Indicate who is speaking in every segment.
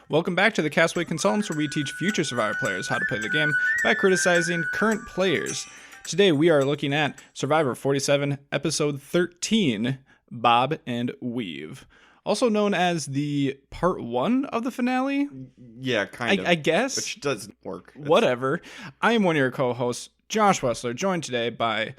Speaker 1: Welcome back to the Castaway Consultants, where we teach future Survivor players how to play the game by criticizing current players. Today we are looking at Survivor 47, Episode 13, Bob and Weave. Also known as the part 1 of the finale?
Speaker 2: Yeah, kind of.
Speaker 1: I guess.
Speaker 2: Which doesn't work.
Speaker 1: Whatever. I am one of your co-hosts, Josh Wessler, joined today by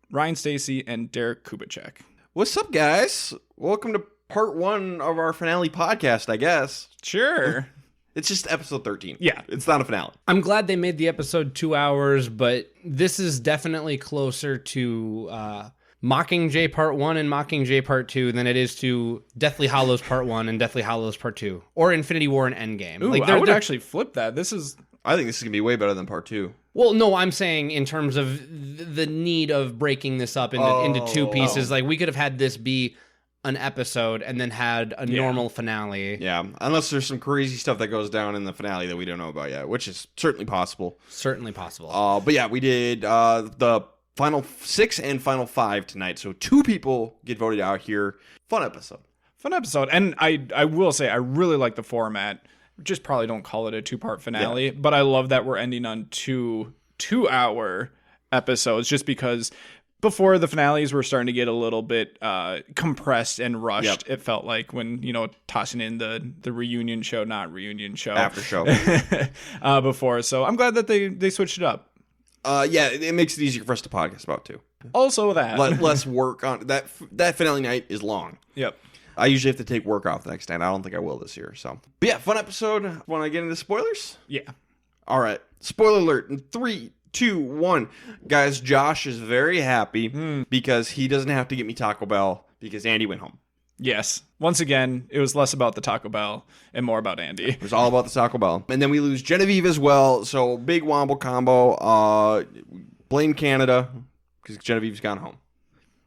Speaker 1: Ryan Stacy and Derek Kubicek.
Speaker 2: What's up, guys? Welcome to part 1 of our finale podcast, I guess.
Speaker 1: Sure.
Speaker 2: It's just episode 13.
Speaker 1: Yeah.
Speaker 2: It's not a finale.
Speaker 3: I'm glad they made the episode 2 hours, but this is definitely closer to Mockingjay Part 1 and Mockingjay Part 2 than it is to Deathly Hallows Part 1 and Deathly Hallows Part 2. Or Infinity War and Endgame.
Speaker 1: Ooh, I would actually flip that.
Speaker 2: I think this is going to be way better than part 2.
Speaker 3: Well, no, I'm saying in terms of the need of breaking this up into two pieces. Like, we could have had this be an episode and then had a normal finale.
Speaker 2: Yeah, unless there's some crazy stuff that goes down in the finale that we don't know about yet, which is certainly possible.
Speaker 3: Certainly possible.
Speaker 2: But yeah, we did the final 6 and final 5 tonight, so 2 people get voted out here. Fun episode.
Speaker 1: And I will say I really like the format. Just probably don't call it a 2-part finale, but I love that we're ending on 2-hour episodes, just because before the finales were starting to get a little bit compressed and rushed. Yep. It felt like when, tossing in the reunion show, not reunion show.
Speaker 2: After show.
Speaker 1: Before. So I'm glad that they switched it up.
Speaker 2: Yeah, it makes it easier for us to podcast about, too.
Speaker 1: Also that.
Speaker 2: Less work on that finale night is long.
Speaker 1: Yep.
Speaker 2: I usually have to take work off the next night. I don't think I will this year. So, but yeah, fun episode. Want to get into spoilers?
Speaker 1: Yeah.
Speaker 2: All right. Spoiler alert in 3, 2, 1. Guys, Josh is very happy because he doesn't have to get me Taco Bell because Andy went home.
Speaker 1: Yes. Once again, it was less about the Taco Bell and more about Andy.
Speaker 2: It was all about the Taco Bell. And then we lose Genevieve as well. So big womble combo. Blame Canada because Genevieve's gone home.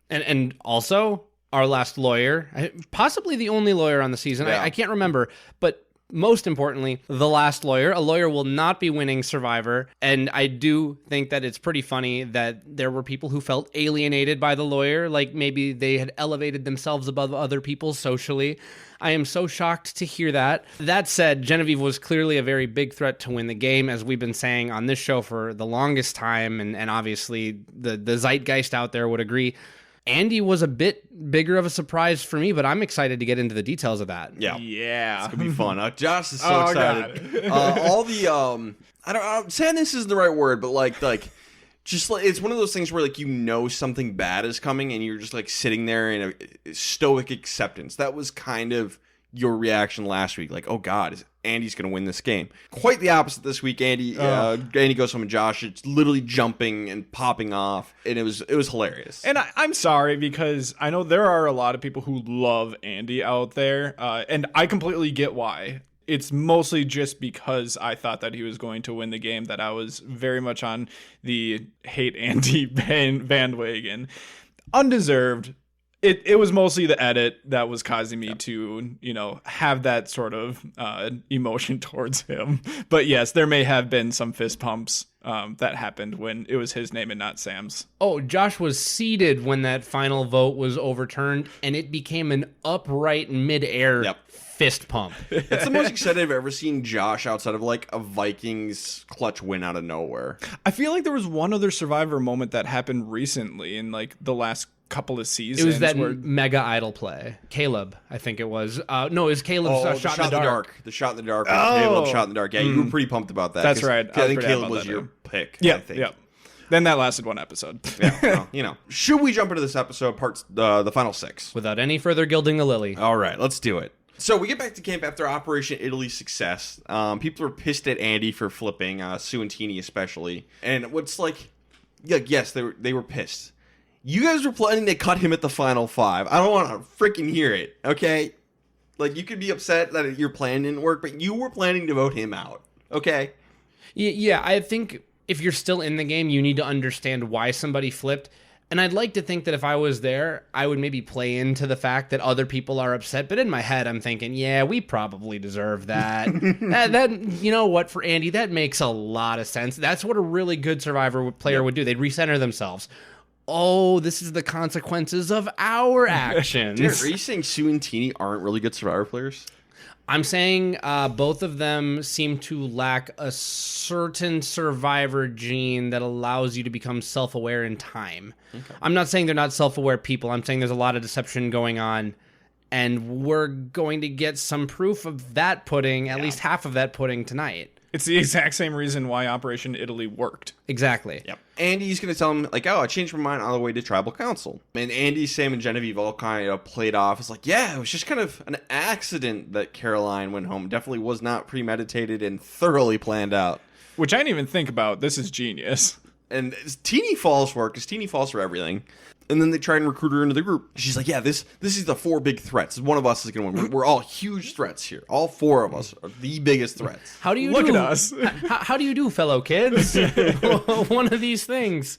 Speaker 3: And also our last lawyer, possibly the only lawyer on the season.
Speaker 2: Yeah.
Speaker 3: I can't remember, but most importantly, the last lawyer. A lawyer will not be winning Survivor, and I do think that it's pretty funny that there were people who felt alienated by the lawyer, like maybe they had elevated themselves above other people socially. I am so shocked to hear that. That said, Genevieve was clearly a very big threat to win the game, as we've been saying on this show for the longest time, and obviously the zeitgeist out there would agree. Andy was a bit bigger of a surprise for me, but I'm excited to get into the details of that.
Speaker 2: Yeah.
Speaker 1: It's
Speaker 2: going to be fun. Josh is so excited. All the, sadness isn't the right word, but just like, it's one of those things where something bad is coming and you're just sitting there in a stoic acceptance. That was kind of your reaction last week. Like, oh God, Andy's going to win this game. Quite the opposite this week. Andy goes home and Josh, it's literally jumping and popping off. And it was hilarious.
Speaker 1: And I'm sorry, because I know there are a lot of people who love Andy out there. And I completely get why. It's mostly just because I thought that he was going to win the game that I was very much on the hate Andy bandwagon. Undeserved. It was mostly the edit that was causing me to, have that sort of emotion towards him. But yes, there may have been some fist pumps that happened when it was his name and not Sam's.
Speaker 3: Oh, Josh was seated when that final vote was overturned, and it became an upright midair fist pump.
Speaker 2: It's the most excited I've ever seen Josh outside of a Vikings clutch win out of nowhere.
Speaker 1: I feel like there was one other Survivor moment that happened recently in the last couple of seasons.
Speaker 3: It was that mega idol play. Caleb, I think it was. No, it was Caleb's shot in the dark.
Speaker 2: The shot in the dark. Caleb shot in the dark. Yeah, you were pretty pumped about that.
Speaker 1: That's right.
Speaker 2: I think Caleb was your pick.
Speaker 1: Yeah,
Speaker 2: I think.
Speaker 1: yeah. Then that lasted 1 episode.
Speaker 2: Yeah, well, Should we jump into this episode, the final 6?
Speaker 3: Without any further gilding the lily.
Speaker 2: All right, let's do it. So we get back to camp after Operation Italy's success. People are pissed at Andy for flipping, Sue and Teeny especially. And what's yes, they were pissed. You guys were planning to cut him at the final 5. I don't want to freaking hear it, okay? You could be upset that your plan didn't work, but you were planning to vote him out, okay?
Speaker 3: Yeah, I think if you're still in the game, you need to understand why somebody flipped. And I'd like to think that if I was there, I would maybe play into the fact that other people are upset. But in my head, I'm thinking, yeah, we probably deserve that. that you know what, for Andy, that makes a lot of sense. That's what a really good Survivor player would do. They'd recenter themselves. Oh, this is the consequences of our actions.
Speaker 2: Dude, are you saying Sue and Teeny aren't really good Survivor players?
Speaker 3: I'm saying both of them seem to lack a certain survivor gene that allows you to become self-aware in time. Okay. I'm not saying they're not self-aware people. I'm saying there's a lot of deception going on, and we're going to get some proof of that pudding, at least half of that pudding tonight.
Speaker 1: It's the exact same reason why Operation Italy worked.
Speaker 3: Exactly.
Speaker 2: Yep. Andy's going to tell him, like, oh, I changed my mind on the way to Tribal Council. And Andy, Sam, and Genevieve all kind of played off. It's like, yeah, it was just kind of an accident that Caroline went home. Definitely was not premeditated and thoroughly planned out.
Speaker 1: Which I didn't even think about. This is genius.
Speaker 2: And Teeny falls for it, because Teeny falls for everything. And then they try and recruit her into the group. She's like, yeah, this is the 4 big threats. One of us is going to win. We're all huge threats here. All 4 of us are the biggest threats.
Speaker 3: How do you
Speaker 1: Look at us.
Speaker 3: How do you do, fellow kids? One of these things.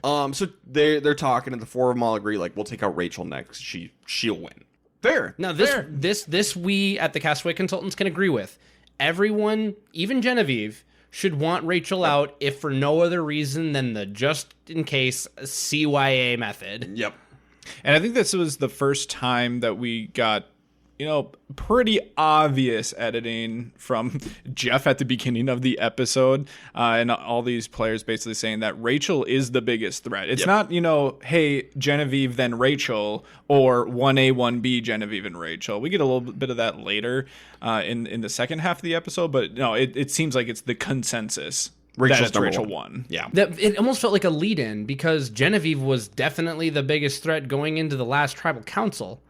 Speaker 2: So they're talking, and the 4 of them all agree, like, we'll take out Rachel next. She'll win. Fair.
Speaker 3: Now, this we at the Castaway Consultants can agree with. Everyone, even Genevieve, should want Rachel out if for no other reason than the just-in-case CYA method.
Speaker 2: Yep.
Speaker 1: And I think this was the first time that we got, pretty obvious editing from Jeff at the beginning of the episode, and all these players basically saying that Rachel is the biggest threat. It's not, hey, Genevieve, then Rachel, or 1A, 1B, Genevieve, and Rachel. We get a little bit of that later in the second half of the episode, but no, it seems like it's the consensus.
Speaker 2: Rachel's
Speaker 1: that Rachel
Speaker 2: one. Yeah.
Speaker 3: It almost felt like a lead-in, because Genevieve was definitely the biggest threat going into the last Tribal Council.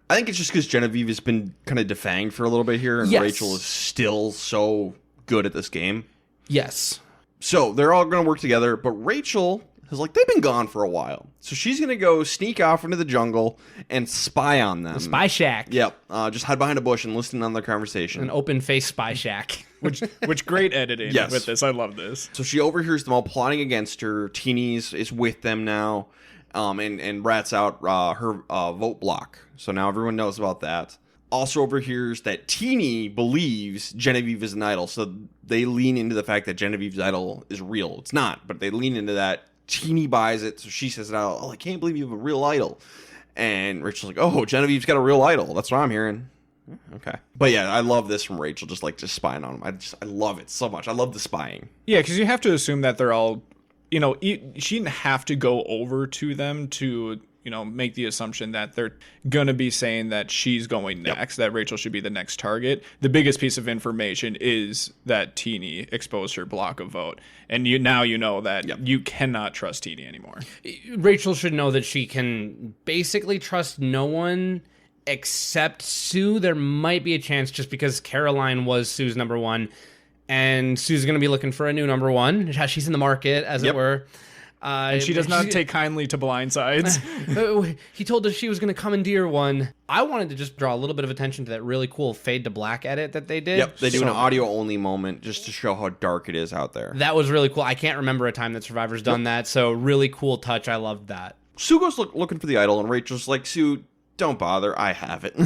Speaker 2: I think it's just because Genevieve has been kind of defanged for a little bit here, and Rachel is still so good at this game.
Speaker 3: Yes.
Speaker 2: So they're all going to work together, but Rachel is like, they've been gone for a while. So she's going to go sneak off into the jungle and spy on them.
Speaker 3: The spy shack.
Speaker 2: Yep. Just hide behind a bush and listen on their conversation.
Speaker 3: An open-faced spy shack.
Speaker 1: Which great editing with this. I love this.
Speaker 2: So she overhears them all plotting against her. Teeny's is with them now. And rats out her vote block. So now everyone knows about that. Also overhears that Teeny believes Genevieve is an idol. So they lean into the fact that Genevieve's idol is real. It's not, but they lean into that. Teeny buys it. So she says it out. Oh, I can't believe you have a real idol. And Rachel's like, oh, Genevieve's got a real idol. That's what I'm hearing. Okay. But yeah, I love this from Rachel, just spying on him. I love it so much. I love the spying.
Speaker 1: Yeah, because you have to assume that they're all, she didn't have to go over to them to, make the assumption that they're going to be saying that she's going next, that Rachel should be the next target. The biggest piece of information is that Teeny exposed her block of vote. And you know that you cannot trust Teeny anymore.
Speaker 3: Rachel should know that she can basically trust no one except Sue. There might be a chance just because Caroline was Sue's number 1. And Sue's going to be looking for a new number 1. She's in the market, as it were.
Speaker 1: And she does not take kindly to blindsides.
Speaker 3: He told us she was going to commandeer one. I wanted to just draw a little bit of attention to that really cool fade to black edit that they did.
Speaker 2: Yep, they do an audio-only moment just to show how dark it is out there.
Speaker 3: That was really cool. I can't remember a time that Survivor's done that, so really cool touch. I loved that.
Speaker 2: Sue goes looking for the idol, and Rachel's like, Sue, don't bother. I have it.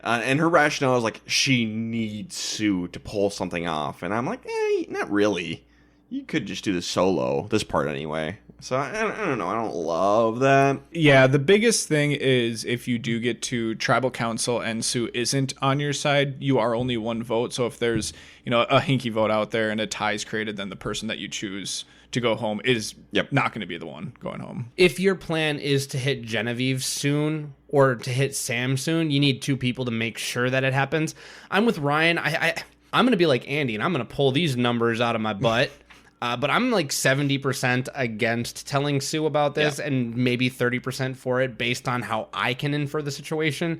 Speaker 2: And her rationale is like, she needs Sue to pull something off. And I'm like, not really. You could just do this solo, this part anyway. So I don't know. I don't love that.
Speaker 1: Yeah, the biggest thing is if you do get to Tribal Council and Sue isn't on your side, you are only 1 vote. So if there's, a hinky vote out there and a tie is created, then the person that you choose to go home is not going to be the one going home.
Speaker 3: If your plan is to hit Genevieve soon or to hit Sam soon, you need 2 people to make sure that it happens. I'm with Ryan. I'm going to be like Andy, and I'm going to pull these numbers out of my butt. But I'm like 70% against telling Sue about this and maybe 30% for it based on how I can infer the situation.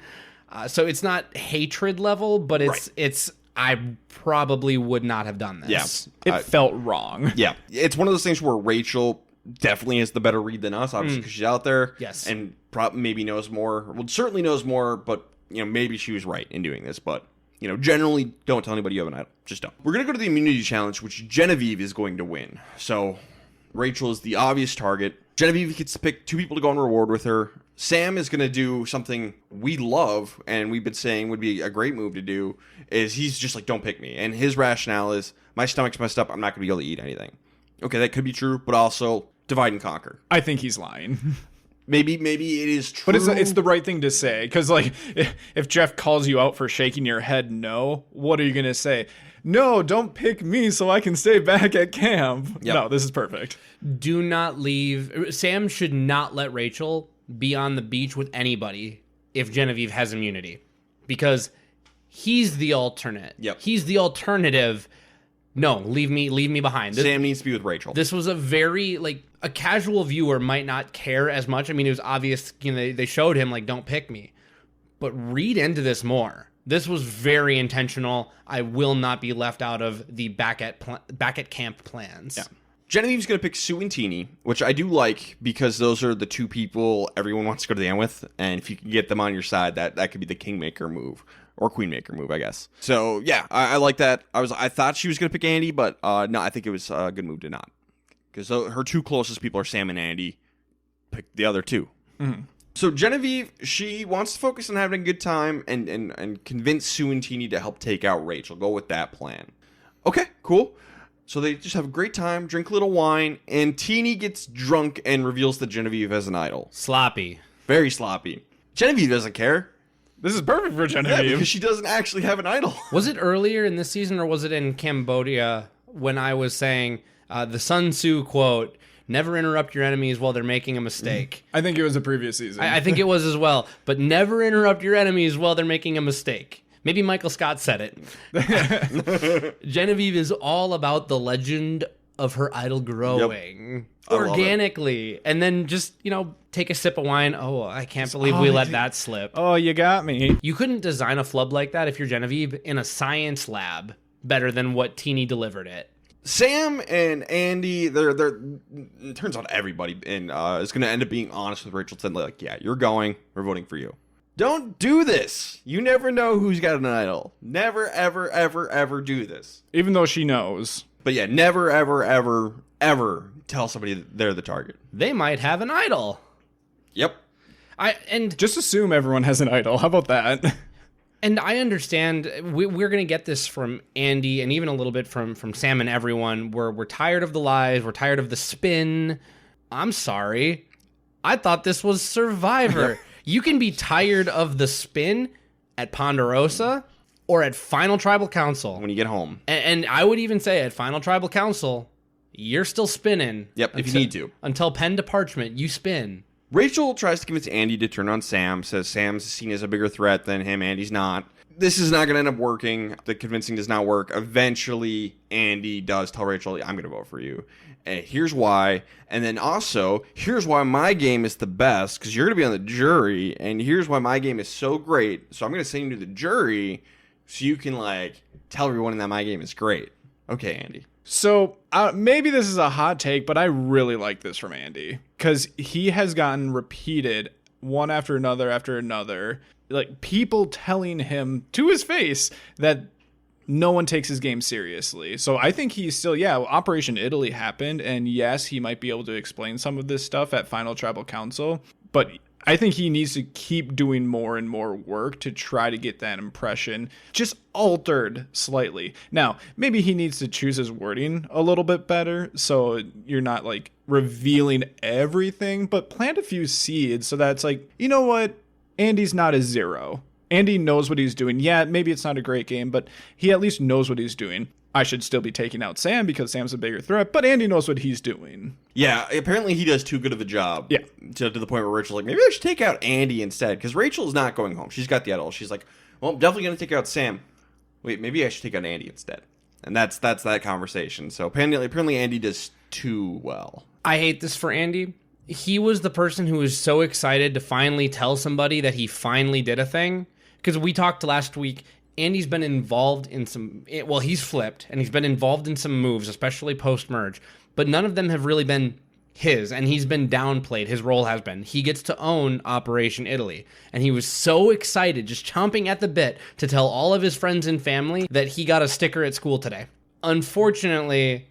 Speaker 3: So it's not hatred level, but it's I probably would not have done this.
Speaker 1: Yeah. It felt wrong.
Speaker 2: Yeah. It's one of those things where Rachel definitely is the better read than us, obviously, because she's out there.
Speaker 3: Yes.
Speaker 2: And maybe knows more. Well, certainly knows more, but, maybe she was right in doing this. But, generally don't tell anybody you have an idol. Just don't. We're going to go to the immunity challenge, which Genevieve is going to win. So Rachel is the obvious target. Genevieve gets to pick 2 people to go on reward with her. Sam is going to do something we love and we've been saying would be a great move to do, is he's just like, don't pick me. And his rationale is, my stomach's messed up, I'm not going to be able to eat anything. Okay, that could be true, but also divide and conquer.
Speaker 1: I think he's lying.
Speaker 2: Maybe it is true.
Speaker 1: But it's the right thing to say, because like if Jeff calls you out for shaking your head no, what are you gonna say? No, don't pick me so I can stay back at camp. Yep. No, this is perfect.
Speaker 3: Do not leave. Sam should not let Rachel be on the beach with anybody if Genevieve has immunity, because he's the alternate.
Speaker 2: Yep.
Speaker 3: He's the alternative. No, leave me behind.
Speaker 2: Sam needs to be with Rachel.
Speaker 3: This was a very, like, a casual viewer might not care as much. I mean, it was obvious, they showed him, like, don't pick me. But read into this more. This was very intentional. I will not be left out of the back at camp plans.
Speaker 2: Yeah. Genevieve's going to pick Sue and Teeny, which I do like because those are the two people everyone wants to go to the end with. And if you can get them on your side, that could be the kingmaker move. Or queenmaker move, I guess. So, yeah, I like that. I thought she was going to pick Andy, but no, I think it was a good move to not. Because her two closest people are Sam and Andy. Pick the other two. Mm-hmm. So Genevieve, she wants to focus on having a good time and convince Sue and Teeny to help take out Rachel. Go with that plan. Okay, cool. So they just have a great time, drink a little wine, and Teeny gets drunk and reveals that Genevieve has an idol.
Speaker 3: Sloppy.
Speaker 2: Very sloppy. Genevieve doesn't care.
Speaker 1: This is perfect for Genevieve.
Speaker 2: Yeah, because she doesn't actually have an idol.
Speaker 3: Was it earlier in this season or was it in Cambodia when I was saying the Sun Tzu quote, never interrupt your enemies while they're making a mistake?
Speaker 1: I think it was the previous season.
Speaker 3: I think it was as well. But never interrupt your enemies while they're making a mistake. Maybe Michael Scott said it. Genevieve is all about the legend of her idol growing organically. And then just, take a sip of wine. Oh, I can't believe we let that slip.
Speaker 1: Oh, you got me.
Speaker 3: You couldn't design a flub like that if you're Genevieve in a science lab better than what Teeny delivered it.
Speaker 2: Sam and Andy, they're it turns out everybody is going to end up being honest with Rachel. Said like, yeah, you're going. We're voting for you. Don't do this. You never know who's got an idol. Never, ever, ever, ever do this.
Speaker 1: Even though she knows.
Speaker 2: But yeah, never, ever, ever, ever tell somebody that they're the target.
Speaker 3: They might have an idol.
Speaker 2: Yep.
Speaker 3: And
Speaker 1: just assume everyone has an idol. How about that?
Speaker 3: And I understand we're going to get this from Andy and even a little bit from Sam and everyone. We're tired of the lies. We're tired of the spin. I'm sorry. I thought this was Survivor. You can be tired of the spin at Ponderosa or at Final Tribal Council.
Speaker 2: When you get home.
Speaker 3: And I would even say at Final Tribal Council, you're still spinning.
Speaker 2: Yep, if you need to.
Speaker 3: Until pen to parchment, you spin.
Speaker 2: Rachel tries to convince Andy to turn on Sam, says Sam's seen as a bigger threat than him, Andy's not. This is not going to end up working. The convincing does not work. Eventually, Andy does tell Rachel, I'm going to vote for you. And here's why. And then also, here's why my game is the best, because you're going to be on the jury, and here's why my game is so great. So I'm going to send you to the jury so you can, tell everyone that my game is great. Okay, Andy.
Speaker 1: So maybe this is a hot take, but I really like this from Andy because he has gotten repeated one after another, like people telling him to his face that no one takes his game seriously. So I think he's still, Operation Italy happened. And yes, he might be able to explain some of this stuff at Final Tribal Council, but I think he needs to keep doing more and more work to try to get that impression just altered slightly. Now, maybe he needs to choose his wording a little bit better so you're not revealing everything, but plant a few seeds so that it's you know what? Andy's not a zero. Andy knows what he's doing. Yeah, maybe it's not a great game, but he at least knows what he's doing. I should still be taking out Sam because Sam's a bigger threat, but Andy knows what he's doing.
Speaker 2: Yeah, apparently he does too good of a job.
Speaker 1: Yeah.
Speaker 2: To the point where Rachel's maybe I should take out Andy instead, because Rachel's not going home. She's got the idol. She's like, well, I'm definitely going to take out Sam. Wait, maybe I should take out Andy instead. And that's that conversation. So apparently Andy does too well.
Speaker 3: I hate this for Andy. He was the person who was so excited to finally tell somebody that he finally did a thing. Because we talked last week, Andy's been involved in he's flipped, and he's been involved in some moves, especially post-merge, but none of them have really been his, and he's been downplayed. His role has been. He gets to own Operation Italy, and he was so excited, just chomping at the bit, to tell all of his friends and family that he got a sticker at school today. Unfortunately,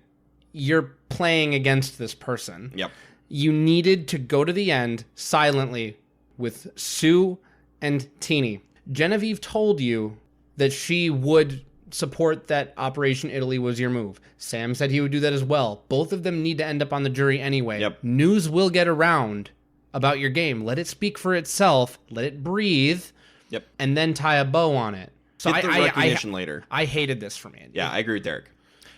Speaker 3: you're playing against this person.
Speaker 2: Yep.
Speaker 3: You needed to go to the end silently with Sue and Teeny. Genevieve told you that she would support that Operation Italy was your move. Sam said he would do that as well. Both of them need to end up on the jury anyway.
Speaker 2: Yep.
Speaker 3: News will get around about your game. Let it speak for itself. Let it breathe.
Speaker 2: Yep.
Speaker 3: And then tie a bow on it. So
Speaker 2: Get the recognition later.
Speaker 3: I hated this from Andy.
Speaker 2: Yeah, I agree with Derek.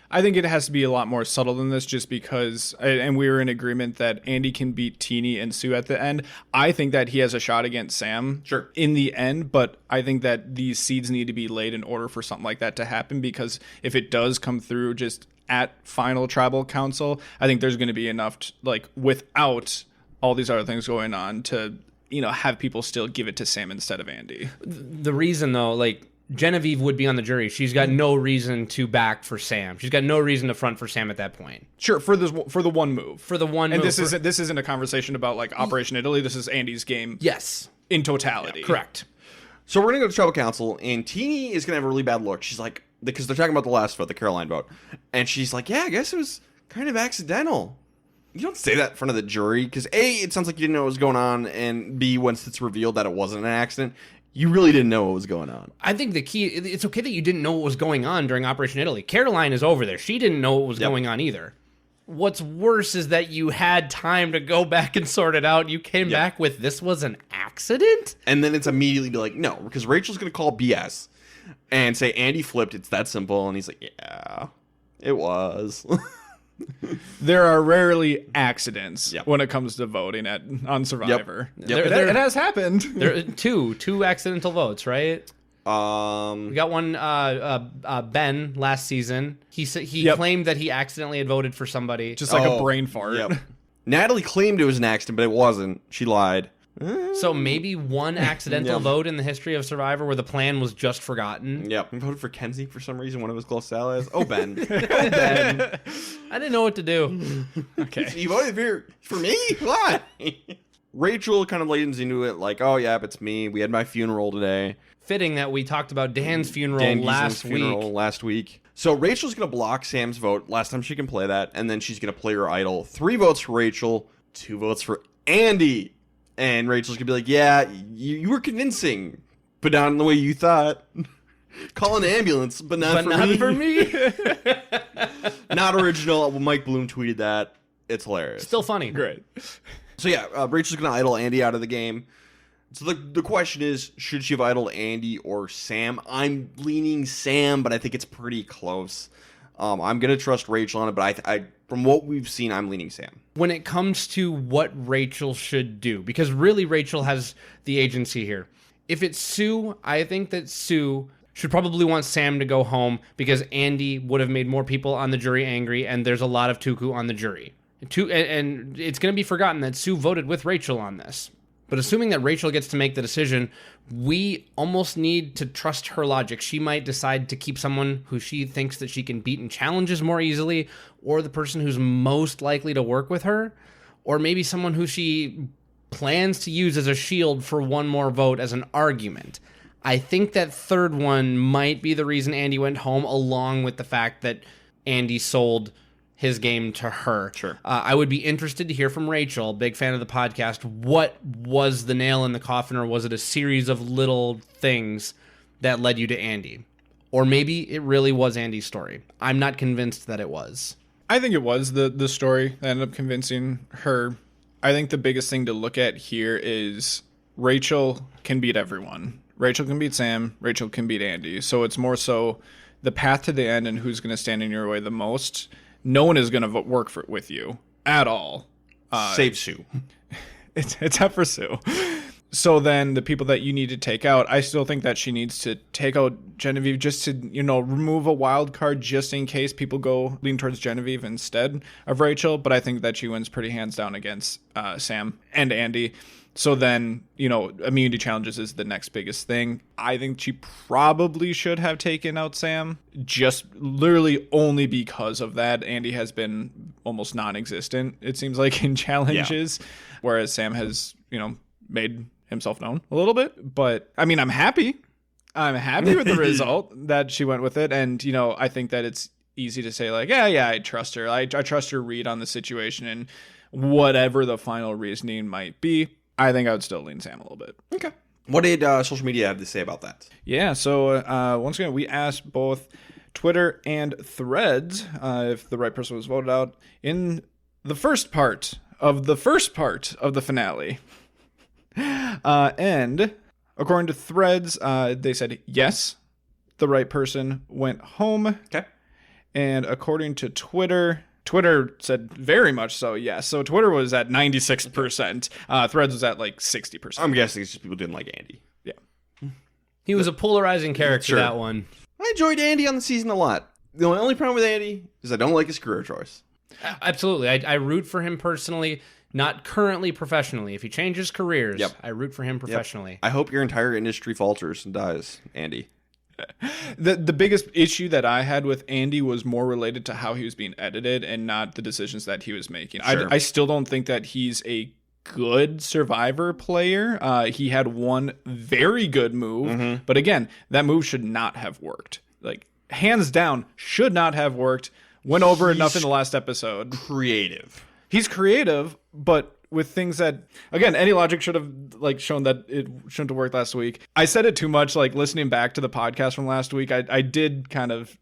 Speaker 1: I think it has to be a lot more subtle than this just because, and we were in agreement that Andy can beat Teeny and Sue at the end. I think that he has a shot against Sam in the end, but I think that these seeds need to be laid in order for something like that to happen, because if it does come through just at final tribal council, I think there's going to be enough, without all these other things going on, to, have people still give it to Sam instead of Andy.
Speaker 3: The reason, though, Genevieve would be on the jury. She's got no reason to back for Sam. She's got no reason to front for Sam at that point.
Speaker 1: Sure, for the one move.
Speaker 3: For the one
Speaker 1: and
Speaker 3: move.
Speaker 1: And this isn't a conversation about Operation Italy. This is Andy's game.
Speaker 3: Yes.
Speaker 1: In totality.
Speaker 3: Yeah, correct.
Speaker 2: So we're going to go to tribal council, and Teeny is going to have a really bad look. She's like, because they're talking about the last vote, the Caroline vote. And she's like, yeah, I guess it was kind of accidental. You don't say that in front of the jury, because A, it sounds like you didn't know what was going on, and B, once it's revealed that it wasn't an accident, you really didn't know what was going on.
Speaker 3: I think the key, it's okay that you didn't know what was going on during Operation Italy. Caroline is over there. She didn't know what was going on either. What's worse is that you had time to go back and sort it out. You came back with, this was an accident?
Speaker 2: And then it's immediately be like, no, because Rachel's going to call BS and say, Andy flipped, it's that simple. And he's like, yeah, it was.
Speaker 1: There are rarely accidents when it comes to voting on Survivor. It has happened.
Speaker 3: There are two accidental votes, right? We got one. Ben last season. He claimed that he accidentally had voted for somebody,
Speaker 1: just like a brain fart.
Speaker 2: Yep. Natalie claimed it was an accident, but it wasn't. She lied.
Speaker 3: So maybe one accidental vote in the history of Survivor where the plan was just forgotten.
Speaker 2: Yep. I voted for Kenzie for some reason, one of his close allies. Oh, Ben. Ben.
Speaker 3: I didn't know what to do.
Speaker 2: Okay. You voted for me? Why? Rachel kind of leans into it like, oh, yeah, it's me. We had my funeral today.
Speaker 3: Fitting that we talked about Dan's funeral
Speaker 2: last week. So Rachel's going to block Sam's vote last time she can play that, and then she's going to play her idol. 3 votes for Rachel, 2 votes for Andy. And Rachel's going to be like, yeah, you were convincing, but not in the way you thought. Call an ambulance, but not for me. Not original. Well, Mike Bloom tweeted that. It's hilarious.
Speaker 3: Still funny.
Speaker 1: Great.
Speaker 2: So yeah, Rachel's going to idle Andy out of the game. So the question is, should she have idled Andy or Sam? I'm leaning Sam, but I think it's pretty close. I'm going to trust Rachel on it, but I from what we've seen, I'm leaning Sam.
Speaker 3: When it comes to what Rachel should do, because really Rachel has the agency here. If it's Sue, I think that Sue should probably want Sam to go home because Andy would have made more people on the jury angry, and there's a lot of Tuku on the jury. And it's going to be forgotten that Sue voted with Rachel on this. But assuming that Rachel gets to make the decision, we almost need to trust her logic. She might decide to keep someone who she thinks that she can beat in challenges more easily, or the person who's most likely to work with her, or maybe someone who she plans to use as a shield for one more vote as an argument. I think that third one might be the reason Andy went home, along with the fact that Andy sold his game to her.
Speaker 2: Sure.
Speaker 3: I would be interested to hear from Rachel, big fan of the podcast. What was the nail in the coffin, or was it a series of little things that led you to Andy? Or maybe it really was Andy's story. I'm not convinced that it was.
Speaker 1: I think it was the story that ended up convincing her. I think the biggest thing to look at here is Rachel can beat everyone. Rachel can beat Sam. Rachel can beat Andy. So it's more so the path to the end and who's going to stand in your way the most. No one is going to work with you at all.
Speaker 2: Save Sue.
Speaker 1: It's up for Sue. So then the people that you need to take out, I still think that she needs to take out Genevieve just to, remove a wild card just in case people lean towards Genevieve instead of Rachel. But I think that she wins pretty hands down against Sam and Andy. So then, immunity challenges is the next biggest thing. I think she probably should have taken out Sam, just literally only because of that. Andy has been almost non-existent, it seems like, in challenges, whereas Sam has, made himself known a little bit. But, I mean, I'm happy. I'm happy with the result that she went with it. And, I think that it's easy to say, like, yeah, I trust her. I trust her read on the situation and whatever the final reasoning might be. I think I would still lean Sam a little bit.
Speaker 2: Okay. What did social media have to say about that?
Speaker 1: Yeah, so once again, we asked both Twitter and Threads if the right person was voted out. In the first part of the first part of the finale. And according to Threads, they said yes, the right person went home.
Speaker 2: Okay.
Speaker 1: And according to Twitter said very much so, yes. So Twitter was at 96%. Threads was at like 60%.
Speaker 2: I'm guessing it's just people didn't like Andy.
Speaker 1: Yeah.
Speaker 3: He was a polarizing character,
Speaker 2: Sure.
Speaker 3: that one.
Speaker 2: I enjoyed Andy on the season a lot. The only problem with Andy is I don't like his career choice.
Speaker 3: Absolutely. I root for him personally, not currently professionally. If he changes careers,
Speaker 2: Yep.
Speaker 3: I root for him professionally.
Speaker 2: I hope your entire industry falters and dies, Andy.
Speaker 1: The biggest issue that I had with Andy was more related to how he was being edited and not the decisions that he was making.
Speaker 2: Sure.
Speaker 1: I still don't think that he's a good Survivor player. He had one very good move, but again, that move should not have worked. Like, hands down, should not have worked. Went over enough in the last episode.
Speaker 2: Creative.
Speaker 1: He's creative, but with things that, again, any logic should have like shown that it shouldn't have worked last week. I said it too much, like listening back to the podcast from last week. I did kind of,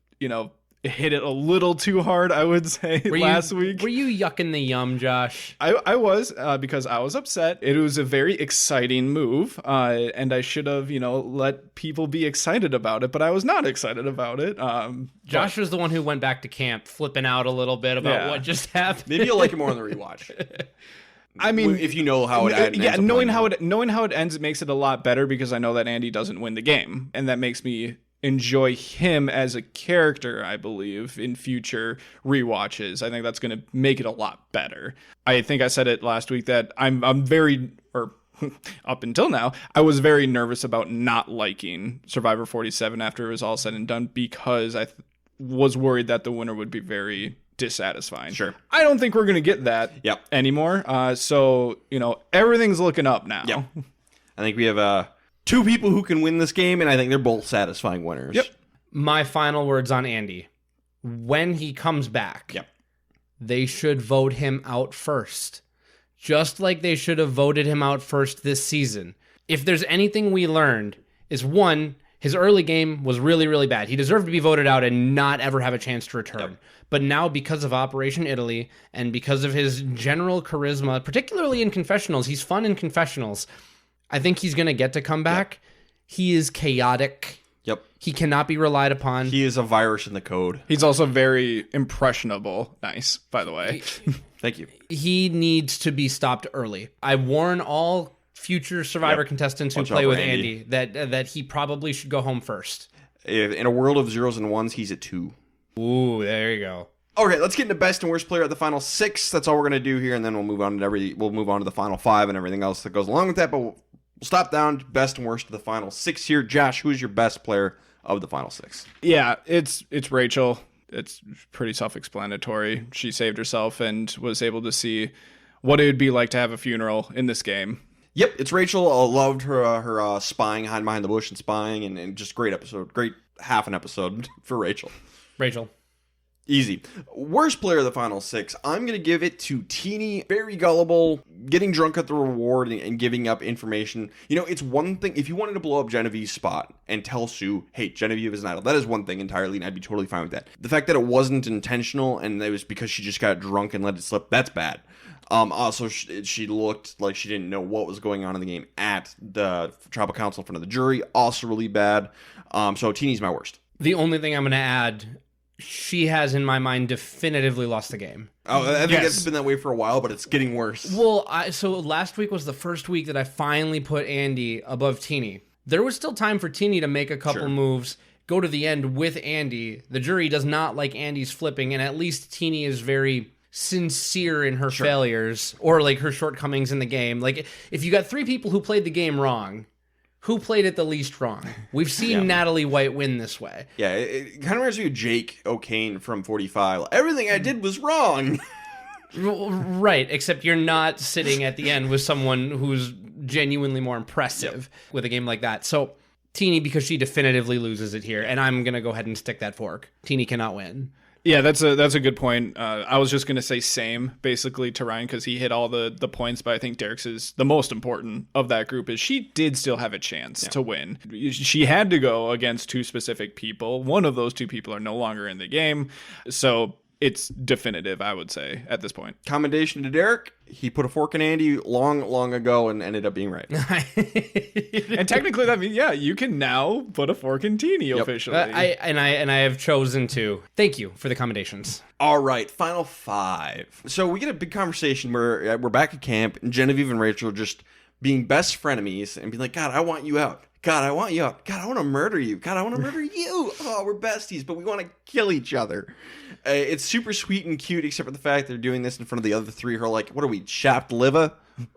Speaker 1: hit it a little too hard, I would say, last week.
Speaker 3: Were you yucking the yum, Josh?
Speaker 1: I was, because I was upset. It was a very exciting move, and I should have, let people be excited about it, but I was not excited about it.
Speaker 3: Josh was the one who went back to camp, flipping out a little bit about what just happened.
Speaker 2: Maybe you'll like it more on the rewatch.
Speaker 1: I mean,
Speaker 2: if you know how it ends.
Speaker 1: Yeah, knowing how it ends, it makes it a lot better because I know that Andy doesn't win the game, and that makes me enjoy him as a character, I believe, in future rewatches. I think that's going to make it a lot better. I think I said it last week that I'm very, or up until now, I was very nervous about not liking Survivor 47 after it was all said and done because I was worried that the winner would be very dissatisfying.
Speaker 2: Sure.
Speaker 1: I don't think we're going to get that anymore. So, everything's looking up now.
Speaker 2: Yep. I think we have two people who can win this game, and I think they're both satisfying winners.
Speaker 1: Yep.
Speaker 3: My final words on Andy. When he comes back, they should vote him out first. Just like they should have voted him out first this season. If there's anything we learned, is one, his early game was really, really bad. He deserved to be voted out and not ever have a chance to return. Yep. But now, because of Operation Italy and because of his general charisma, particularly in confessionals, he's fun in confessionals, I think he's going to get to come back. Yep. He is chaotic.
Speaker 2: Yep.
Speaker 3: He cannot be relied upon.
Speaker 2: He is a virus in the code.
Speaker 1: He's also very impressionable. Nice, by the way.
Speaker 2: Thank you.
Speaker 3: He needs to be stopped early. I warn all future Survivor contestants who play with Andy that he probably should go home first.
Speaker 2: In a world of zeros and ones, he's at 2.
Speaker 3: Ooh, there you go.
Speaker 2: Okay, let's get into best and worst player at the final 6. That's all we're gonna do here, and then we'll move on to the final 5 and everything else that goes along with that. But we'll stop down to best and worst of the final 6 here. Josh, who is your best player of the final 6?
Speaker 1: Yeah, it's Rachel. It's pretty self-explanatory. She saved herself and was able to see what it would be like to have a funeral in this game.
Speaker 2: Yep, it's Rachel. I loved her spying, hiding behind the bush and spying, and just great episode. Great half an episode for Rachel.
Speaker 3: Rachel.
Speaker 2: Easy. Worst player of the final 6. I'm going to give it to Teeny. Very gullible, getting drunk at the reward and giving up information. It's one thing. If you wanted to blow up Genevieve's spot and tell Sue, hey, Genevieve is an idol, that is one thing entirely, and I'd be totally fine with that. The fact that it wasn't intentional and it was because she just got drunk and let it slip, that's bad. Also, she looked like she didn't know what was going on in the game at the tribal council in front of the jury. Also really bad. So Teeny's my worst.
Speaker 3: The only thing I'm going to add, she has, in my mind, definitively lost the game.
Speaker 2: Oh, I think it's been that way for a while, but it's getting worse.
Speaker 3: Well, so last week was the first week that I finally put Andy above Teeny. There was still time for Teeny to make a couple moves, go to the end with Andy. The jury does not like Andy's flipping, and at least Teeny is very sincere in her failures or like her shortcomings in the game. Like, if you got 3 people who played the game wrong, who played it the least wrong? We've seen Natalie White win this way.
Speaker 2: Yeah, it kind of reminds me of Jake O'Kane from 45. Everything I did was wrong.
Speaker 3: Right, except you're not sitting at the end with someone who's genuinely more impressive with a game like that. So, Teeny, because she definitively loses it here, and I'm going to go ahead and stick that fork. Teeny cannot win.
Speaker 1: Yeah, that's a good point. I was just going to say same, basically, to Ryan, because he hit all the points, but I think Derek's is the most important of that group, is she did still have a chance to win. She had to go against 2 specific people. One of those 2 people are no longer in the game. So it's definitive, I would say, at this point.
Speaker 2: Commendation to Derek. He put a fork in Andy long ago and ended up being right.
Speaker 1: And technically, that means, yeah, you can now put a fork in Teeny officially.
Speaker 3: I have chosen to. Thank you for the commendations.
Speaker 2: All right, final 5. So we get a big conversation where we're back at camp, and Genevieve and Rachel are just being best frenemies and being like, God, I want you out. God, I want you out. God, I want to murder you. God, I want to murder you. Oh, we're besties, but we want to kill each other. It's super sweet and cute, except for the fact they're doing this in front of the other 3 who are like, what are we, chapped liver?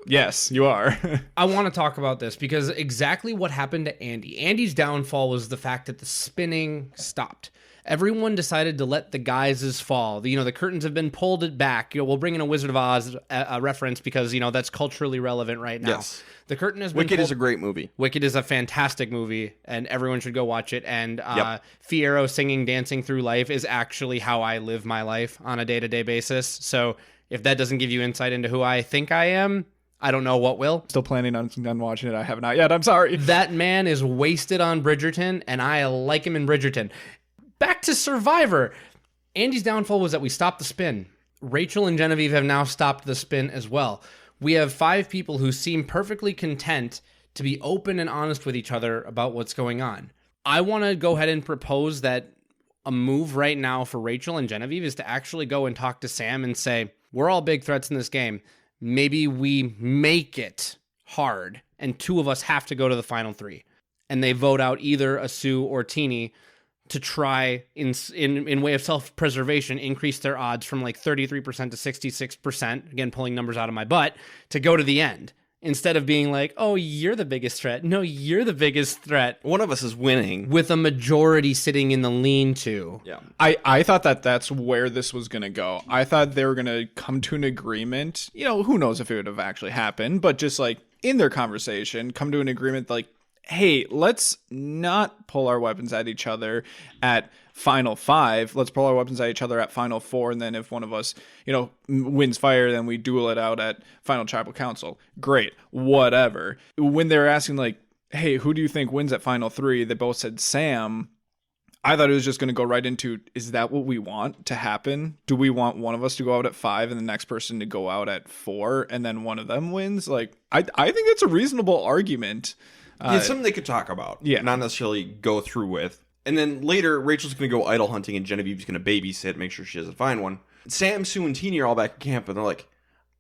Speaker 1: Yes, you are.
Speaker 3: I want to talk about this because exactly what happened to Andy. Andy's downfall was the fact that the spinning stopped. Everyone decided to let the guises fall. The curtains have been pulled back. We'll bring in a Wizard of Oz reference because, that's culturally relevant right now.
Speaker 2: Yes.
Speaker 3: The curtain has been
Speaker 2: Wicked is a great movie.
Speaker 3: Wicked is a fantastic movie, and everyone should go watch it. And Fiyero singing Dancing Through Life is actually how I live my life on a day-to-day basis. So if that doesn't give you insight into who I think I am, I don't know what will.
Speaker 1: Still planning on watching it. I have not yet. I'm sorry.
Speaker 3: That man is wasted on Bridgerton, and I like him in Bridgerton. Back to Survivor. Andy's downfall was that we stopped the spin. Rachel and Genevieve have now stopped the spin as well. We have 5 people who seem perfectly content to be open and honest with each other about what's going on. I want to go ahead and propose that a move right now for Rachel and Genevieve is to actually go and talk to Sam and say, we're all big threats in this game. Maybe we make it hard and 2 of us have to go to the final 3. And they vote out either a Sue or Teeny to try, in way of self-preservation, increase their odds from like 33% to 66%, again, pulling numbers out of my butt, to go to the end. Instead of being like, oh, you're the biggest threat. No, you're the biggest threat.
Speaker 2: One of us is winning.
Speaker 3: With a majority sitting in the lean-to.
Speaker 2: Yeah.
Speaker 1: I thought that's where this was going to go. I thought they were going to come to an agreement. Who knows if it would have actually happened, but just like in their conversation, come to an agreement like, hey, let's not pull our weapons at each other at final 5. Let's pull our weapons at each other at final 4. And then if one of us, wins fire, then we duel it out at final tribal council. Great. Whatever. When they're asking like, hey, who do you think wins at final 3? They both said Sam. I thought it was just going to go right into, is that what we want to happen? Do we want one of us to go out at 5 and the next person to go out at 4 and then one of them wins? Like, I think that's a reasonable argument.
Speaker 2: It's something they could talk about, not necessarily go through with. And then later, Rachel's going to go idol hunting, and Genevieve's going to babysit, make sure she doesn't find one. Sam, Sue, and Teeny are all back at camp, and they're like,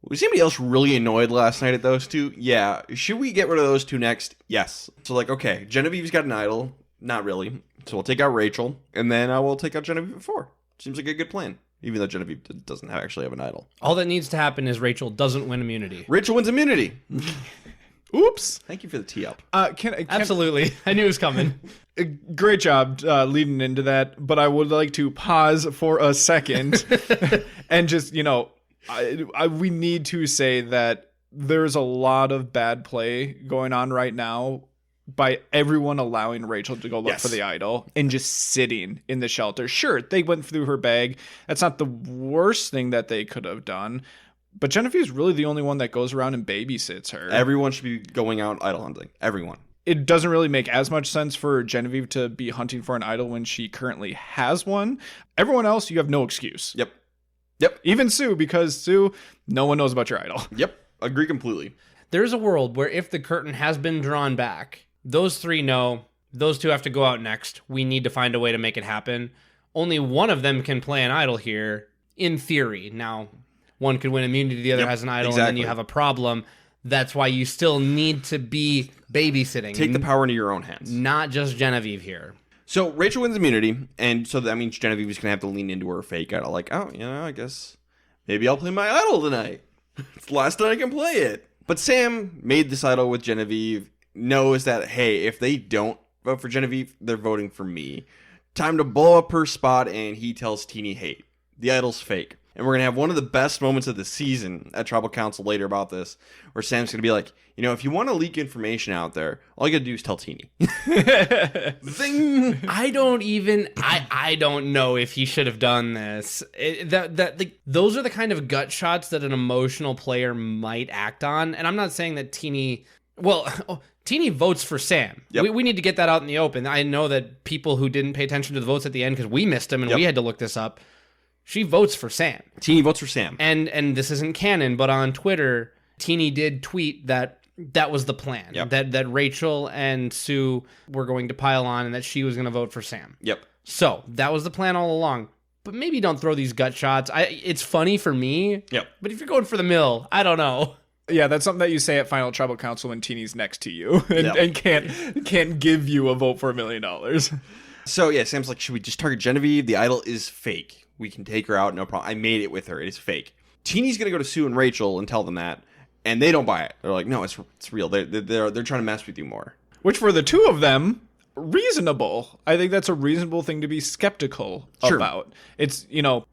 Speaker 2: was anybody else really annoyed last night at those 2? Yeah. Should we get rid of those 2 next? Yes. So like, okay, Genevieve's got an idol. Not really. So we'll take out Rachel, and then I will take out Genevieve at 4. Seems like a good plan. Even though Genevieve doesn't actually have an idol.
Speaker 3: All that needs to happen is Rachel doesn't win immunity.
Speaker 2: Rachel wins immunity.
Speaker 1: Oops.
Speaker 2: Thank you for the tee up.
Speaker 3: Absolutely. I knew it was coming.
Speaker 1: Great job leading into that, but I would like to pause for a second and just, we need to say that there's a lot of bad play going on right now by everyone allowing Rachel to go look for the idol and just sitting in the shelter. Sure, they went through her bag. That's not the worst thing that they could have done. But Genevieve's really the only one that goes around and babysits her.
Speaker 2: Everyone should be going out idol hunting. Everyone.
Speaker 1: It doesn't really make as much sense for Genevieve to be hunting for an idol when she currently has one. Everyone else, you have no excuse.
Speaker 2: Yep.
Speaker 1: Even Sue, because Sue, no one knows about your idol.
Speaker 2: Yep. Agree completely.
Speaker 3: There's a world where if the curtain has been drawn back, those 3 know those 2 have to go out next. We need to find a way to make it happen. Only one of them can play an idol here, in theory. Now, one could win immunity, the other has an idol, and then you have a problem. That's why you still need to be babysitting.
Speaker 2: Take the power into your own hands.
Speaker 3: Not just Genevieve here.
Speaker 2: So Rachel wins immunity, and so that means Genevieve is going to have to lean into her fake idol. Like, I guess maybe I'll play my idol tonight. It's the last time I can play it. But Sam made this idol with Genevieve, knows that, hey, if they don't vote for Genevieve, they're voting for me. Time to blow up her spot, and he tells Teeny, hey, the idol's fake. And we're going to have one of the best moments of the season at Tribal Council later about this, where Sam's going to be like, if you want to leak information out there, all you got to do is tell Teeny. Zing!
Speaker 3: I don't know if he should have done this. Those are the kind of gut shots that an emotional player might act on. And I'm not saying that Teeny votes for Sam. Yep. We need to get that out in the open. I know that people who didn't pay attention to the votes at the end because we missed them and we had to look this up. she votes for Sam.
Speaker 2: Teeny votes for Sam.
Speaker 3: And this isn't canon, but on Twitter, Teeny did tweet that was the plan.
Speaker 2: Yep.
Speaker 3: That Rachel and Sue were going to pile on and that she was going to vote for Sam.
Speaker 2: Yep.
Speaker 3: So that was the plan all along. But maybe don't throw these gut shots. It's funny for me.
Speaker 2: Yep.
Speaker 3: But if you're going for the mill, I don't know.
Speaker 1: Yeah, that's something that you say at Final Tribal Council when Teeny's next to you and can't give you a vote for $1 million.
Speaker 2: So yeah, Sam's like, should we just target Genevieve? The idol is fake. We can take her out, no problem. I made it with her. It is fake. Teeny's gonna go to Sue and Rachel and tell them that, and they don't buy it. They're like, no, it's real. They're trying to mess with you more.
Speaker 1: Which for the two of them, reasonable. I think that's a reasonable thing to be skeptical about. It's,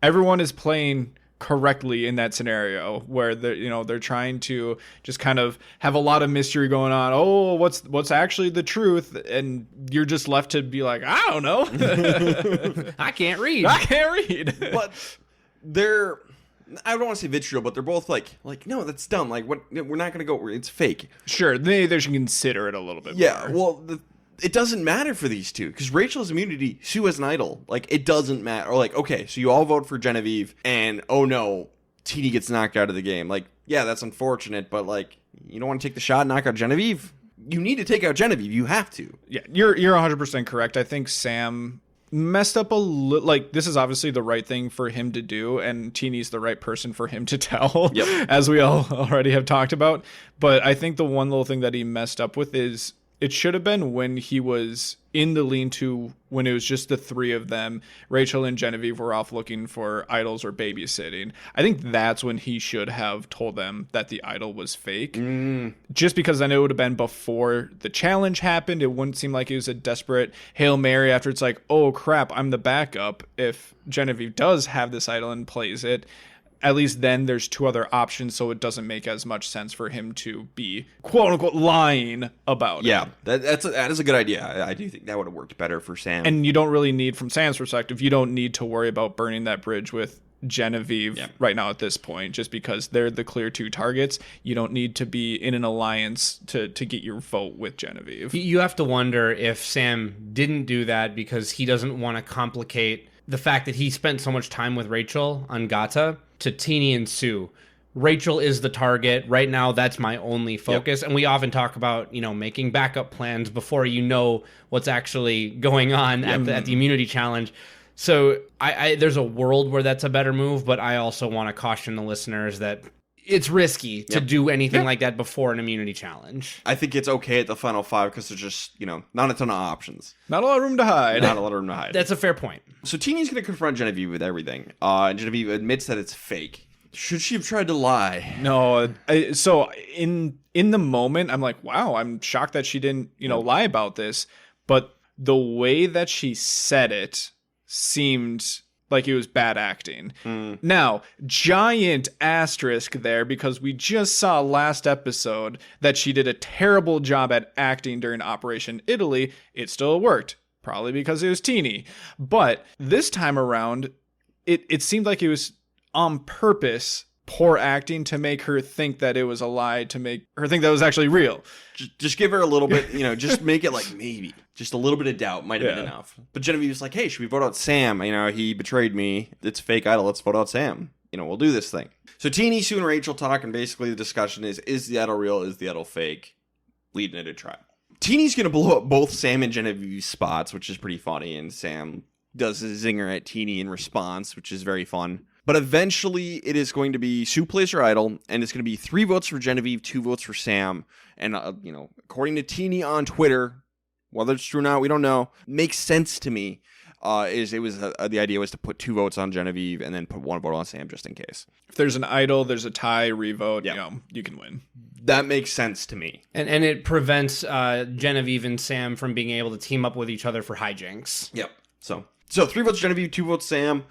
Speaker 1: everyone is playing correctly in that scenario where they're trying to just kind of have a lot of mystery going on. Oh, what's actually the truth? And you're just left to be like, I don't know.
Speaker 3: I can't read.
Speaker 2: But I don't want to say vitriol, but they're both like, no, that's dumb. Like, what? We're not going to go. It's fake.
Speaker 1: Sure, they should consider it a little bit more.
Speaker 2: Yeah, well, it doesn't matter for these two because Rachel has immunity, Sue has an idol. Like, it doesn't matter. Or like, okay, so you all vote for Genevieve, and oh no, Teeny gets knocked out of the game. Like, yeah, that's unfortunate, but like, you don't want to take the shot and knock out Genevieve. You need to take out Genevieve. You have to.
Speaker 1: Yeah, you're 100% correct. I think Sam messed up a little. Like, this is obviously the right thing for him to do, and Teeny's the right person for him to tell, as we all already have talked about. But I think the one little thing that he messed up with is it should have been when he was in the lean-to, when it was just the three of them. Rachel and Genevieve were off looking for idols or babysitting. I think that's when he should have told them that the idol was fake. Just because then it would have been before the challenge happened. It wouldn't seem like it was a desperate Hail Mary after it's like, oh crap, I'm the backup. If Genevieve does have this idol and plays it, at least then there's two other options, so it doesn't make as much sense for him to be quote-unquote lying about it.
Speaker 2: Yeah, that is a good idea. I do think that would have worked better for Sam.
Speaker 1: And you don't really need, from Sam's perspective, you don't need to worry about burning that bridge with Genevieve right now at this point, just because they're the clear two targets. You don't need to be in an alliance to get your vote with Genevieve.
Speaker 3: You have to wonder if Sam didn't do that because he doesn't want to complicate the fact that he spent so much time with Rachel on Gata to Teeny and Sue. Rachel is the target. Right now, that's my only focus. And we often talk about, making backup plans before you know what's actually going on at the immunity challenge. So I there's a world where that's a better move, but I also want to caution the listeners that it's risky to do anything like that before an immunity challenge.
Speaker 2: I think it's okay at the final five because there's just, not a ton of options.
Speaker 1: Not a lot of room to hide.
Speaker 3: That's a fair point.
Speaker 2: So Teeny's going to confront Genevieve with everything. Genevieve admits that it's fake. Should she have tried to lie?
Speaker 1: No. So in the moment, I'm like, wow, I'm shocked that she didn't, lie about this. But the way that she said it seemed like it was bad acting. Now, giant asterisk there, because we just saw last episode that she did a terrible job at acting during Operation Italy. It still worked, probably because it was Teeny. But this time around, it seemed like it was on purpose poor acting to make her think that it was a lie, to make her think that it was actually real.
Speaker 2: Just give her a little bit, just make it like maybe. Just a little bit of doubt might have been enough. But Genevieve was like, hey, should we vote out Sam? He betrayed me. It's fake idol. Let's vote out Sam. We'll do this thing. So Teeny, Sue, and Rachel talk, and basically the discussion is the idol real? Is the idol fake? Leading into trial. Teeny's going to blow up both Sam and Genevieve's spots, which is pretty funny, and Sam does a zinger at Teeny in response, which is very fun. But eventually, it is going to be Sue plays her idol, and it's going to be 3 votes for Genevieve, 2 votes for Sam. And, according to Teeny on Twitter, whether it's true or not, we don't know, makes sense to me. The idea was to put 2 votes on Genevieve and then put 1 vote on Sam just in case.
Speaker 1: If there's an idol, there's a tie, revote, you can win.
Speaker 2: That makes sense to me.
Speaker 3: And it prevents Genevieve and Sam from being able to team up with each other for hijinks.
Speaker 2: Yep. So 3 votes Genevieve, 2 votes Sam.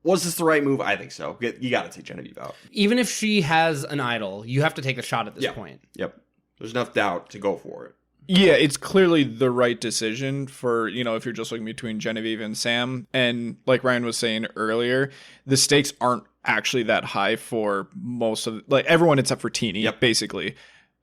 Speaker 2: Was this the right move? I think so. You got to take Genevieve out.
Speaker 3: Even if she has an idol, you have to take the shot at this point.
Speaker 2: Yep. There's enough doubt to go for it.
Speaker 1: Yeah, it's clearly the right decision for, if you're just looking between Genevieve and Sam. And like Ryan was saying earlier, the stakes aren't actually that high for most of, everyone except for Teeny, basically.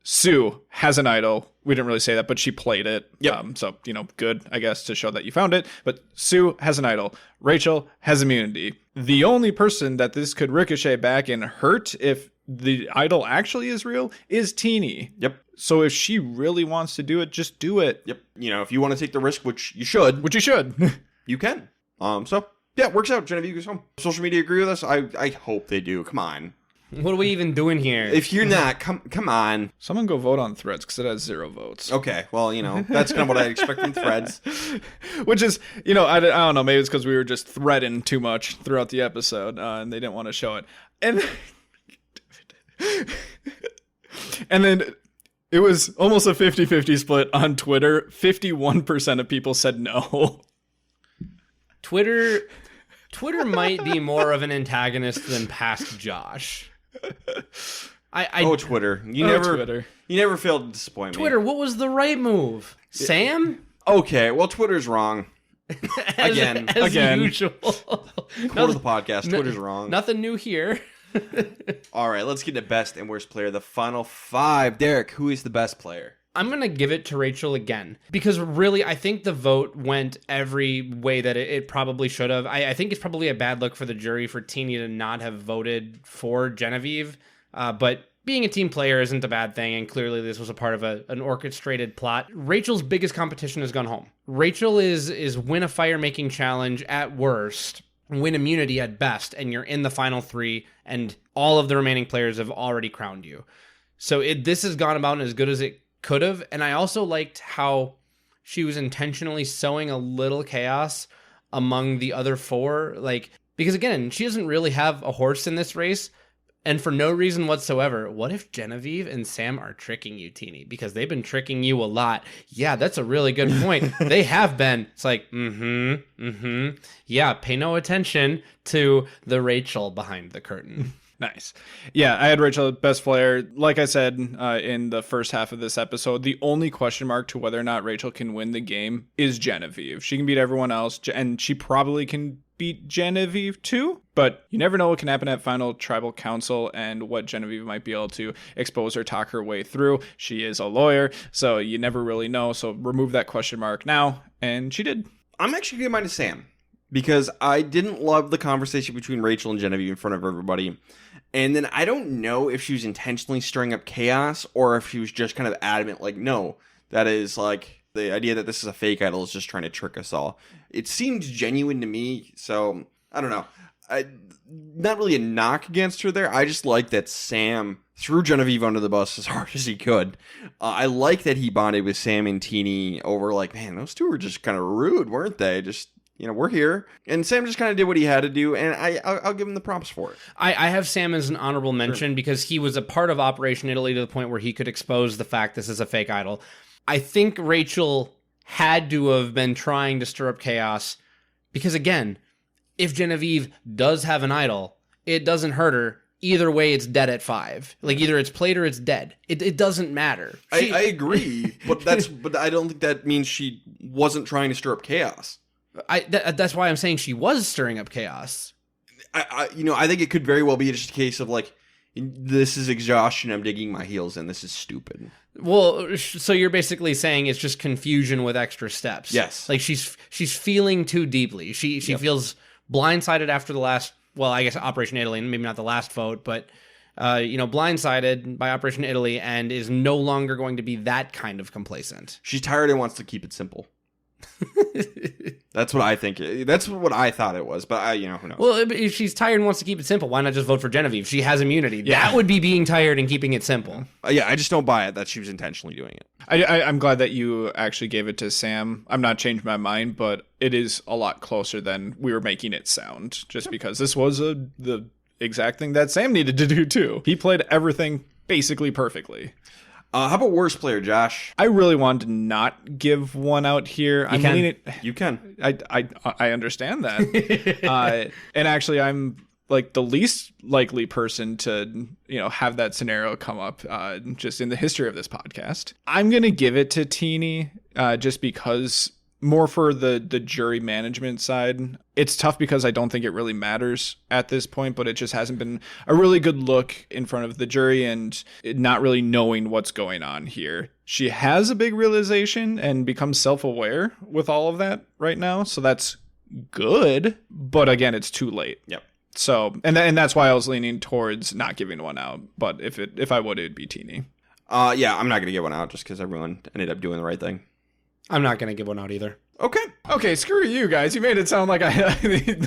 Speaker 1: Sue has an idol. We didn't really say that, but she played it.
Speaker 2: Yep.
Speaker 1: So, good, I guess, to show that you found it. But Sue has an idol. Rachel has immunity. The only person that this could ricochet back and hurt if the idol actually is real is Teeny.
Speaker 2: Yep.
Speaker 1: So if she really wants to do it, just do it.
Speaker 2: Yep. If you want to take the risk, which you should.
Speaker 1: Which you should.
Speaker 2: You can. So, yeah, it works out. Genevieve goes home. Social media agree with us? I hope they do. Come on.
Speaker 3: What are we even doing here?
Speaker 2: If you're not, come on.
Speaker 1: Someone go vote on Threads because it has 0 votes.
Speaker 2: Okay, well, that's kind of what I expect from Threads.
Speaker 1: Which is, I don't know, maybe it's because we were just threading too much throughout the episode and they didn't want to show it. And and then it was almost a 50-50 split on Twitter. 51% of people said no.
Speaker 3: Twitter might be more of an antagonist than past Josh.
Speaker 2: Twitter.
Speaker 1: Twitter.
Speaker 2: You never failed to disappoint me.
Speaker 3: Twitter, what was the right move? Sam?
Speaker 2: Okay, well, Twitter's wrong. Again.
Speaker 3: Usual.
Speaker 2: Core of the podcast, Twitter's wrong.
Speaker 3: Nothing new here.
Speaker 2: All right, let's get to best and worst player. The final 5. Derek, who is the best player?
Speaker 3: I'm going to give it to Rachel again, because really, I think the vote went every way that it probably should have. I think it's probably a bad look for the jury for Teeny to not have voted for Genevieve, but being a team player isn't a bad thing, and clearly this was a part of an orchestrated plot. Rachel's biggest competition has gone home. Rachel is win a fire-making challenge at worst, win immunity at best, and you're in the final 3, and all of the remaining players have already crowned you. So this has gone about as good as it could have, and I also liked how she was intentionally sowing a little chaos among the other 4, because again, she doesn't really have a horse in this race, and for no reason whatsoever. What if Genevieve and Sam are tricking you, Teeny? Because they've been tricking you a lot. Yeah, that's a really good point. They have been. It's like, yeah, pay no attention to the Rachel behind the curtain.
Speaker 1: Nice. Yeah, I had Rachel best player. Like I said in the first half of this episode, the only question mark to whether or not Rachel can win the game is Genevieve. She can beat everyone else, and she probably can beat Genevieve too, but you never know what can happen at Final Tribal Council and what Genevieve might be able to expose or talk her way through. She is a lawyer, so you never really know. So remove that question mark now, and she did.
Speaker 2: I'm actually giving mine to Sam, because I didn't love the conversation between Rachel and Genevieve in front of everybody. And then I don't know if she was intentionally stirring up chaos or if she was just kind of adamant, no, that is the idea that this is a fake idol is just trying to trick us all. It seemed genuine to me, so I don't know. Not really a knock against her there. I just like that Sam threw Genevieve under the bus as hard as he could. I like that he bonded with Sam and Teeny over man, those two were just kind of rude, weren't they? Just we're here. And Sam just kind of did what he had to do, and I'll give him the props for it.
Speaker 3: I have Sam as an honorable mention because he was a part of Operation Italy to the point where he could expose the fact this is a fake idol. I think Rachel had to have been trying to stir up chaos because, again, if Genevieve does have an idol, it doesn't hurt her. Either way, it's dead at 5. Either it's played or it's dead. It doesn't matter.
Speaker 2: I agree, but I don't think that means she wasn't trying to stir up chaos.
Speaker 3: That's why I'm saying she was stirring up chaos.
Speaker 2: I think it could very well be just a case of this is exhaustion. I'm digging my heels in. This is stupid.
Speaker 3: Well, so you're basically saying it's just confusion with extra steps.
Speaker 2: Yes.
Speaker 3: She's feeling too deeply. She feels blindsided after the last, well, I guess Operation Italy, and maybe not the last vote, but blindsided by Operation Italy and is no longer going to be that kind of complacent.
Speaker 2: She's tired and wants to keep it simple. That's what I think. That's what I thought it was, but who knows?
Speaker 3: Well, if she's tired and wants to keep it simple, why not just vote for Genevieve? She has immunity. Yeah. That would be being tired and keeping it simple.
Speaker 2: I just don't buy it that she was intentionally doing it.
Speaker 1: I'm glad that you actually gave it to Sam. I'm not changing my mind, but it is a lot closer than we were making it sound, just because this was the exact thing that Sam needed to do too. He played everything basically perfectly.
Speaker 2: How about worst player, Josh?
Speaker 1: I really wanted to not give one out here.
Speaker 2: You can.
Speaker 1: I understand that. And actually, I'm the least likely person to have that scenario come up just in the history of this podcast. I'm gonna give it to Teeny just because more for the jury management side. It's tough because I don't think it really matters at this point, but it just hasn't been a really good look in front of the jury and not really knowing what's going on here. She has a big realization and becomes self-aware with all of that right now, so that's good, but again, it's too late.
Speaker 2: Yep.
Speaker 1: So, and that's why I was leaning towards not giving one out, but if I would, it'd be Teeny.
Speaker 2: Yeah, I'm not going to give one out just because everyone ended up doing the right thing.
Speaker 3: I'm not going to give one out either.
Speaker 1: Okay, screw you guys. You made it sound like